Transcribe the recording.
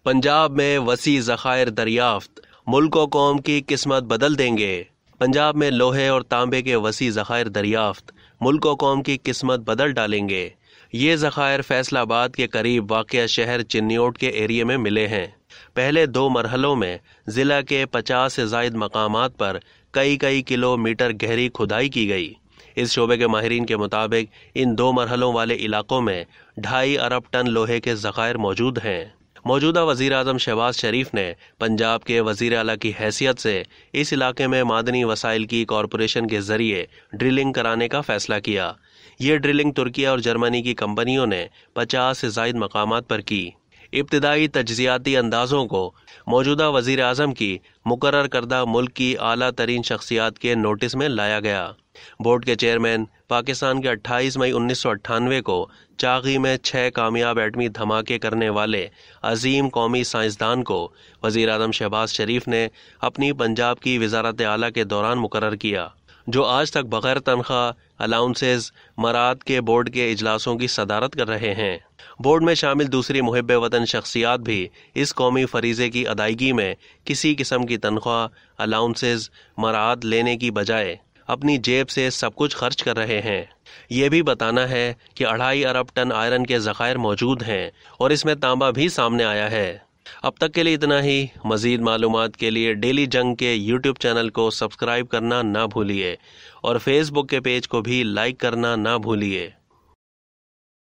पंजाब में वसी ज़खायर दरियाफ्त, मुल्क व कौम की किस्मत बदल देंगे। पंजाब में लोहे और तांबे के वसी ज़खायर दरियाफ्त मुल्क व कौम की किस्मत बदल डालेंगे। ये ज़खायर फैसलाबाद के करीब वाक़या शहर चिन्नियोट के एरिया में मिले हैं। पहले 2 मरहलों में ज़िला के 50 से ज़ायद मकामात पर कई किलोमीटर गहरी खुदाई की गई। इस शोबे के माहिरीन के मुताबिक इन 2 मरहलों वाले इलाकों में 2.5 अरब टन लोहे के ज़खायर मौजूद हैं। मौजूदा वज़ीर आज़म शहबाज शरीफ ने पंजाब के वज़ीर आला की हैसियत से इस इलाके में मादनी वसाइल की कॉरपोरेशन के ज़रिए ड्रिलिंग कराने का फ़ैसला किया। ये ड्रिलिंग तुर्किया और जर्मनी की कंपनियों ने 50 से ज़ायद मकामात पर की। इब्तिदाई तज्ज़ियाती अंदाज़ों को मौजूदा वज़ीर आज़म की मुकर्रर करदा मुल्क की आला तरीन शख्सियात के नोटिस में लाया गया। बोर्ड के चेयरमैन पाकिस्तान के 28 मई 1998 को चागी में 6 कामयाब एटमी धमाके करने वाले अजीम कौमी साइंसदान को वज़ीर आज़म शहबाज शरीफ ने अपनी पंजाब की वज़ारत आला के दौरान मुकर्रर किया, जो आज तक बग़ैर तनख्वाह अलाउंसेस मराद के बोर्ड के इजलासों की सदारत कर रहे हैं। बोर्ड में शामिल दूसरी मुहिब्बे वतन शख्सियात भी इस कौमी फरीज़े की अदायगी में किसी किस्म की तनख्वाह अलाउंसेस मराद लेने की बजाय अपनी जेब से सब कुछ खर्च कर रहे हैं। ये भी बताना है कि 2.5 अरब टन आयरन के ज़खायर मौजूद हैं और इसमें तांबा भी सामने आया है। अब तक के लिए इतना ही। मज़ीद मालूमात के लिए डेली जंग के यूट्यूब चैनल को सब्सक्राइब करना ना भूलिए और फेसबुक के पेज को भी लाइक करना ना भूलिए।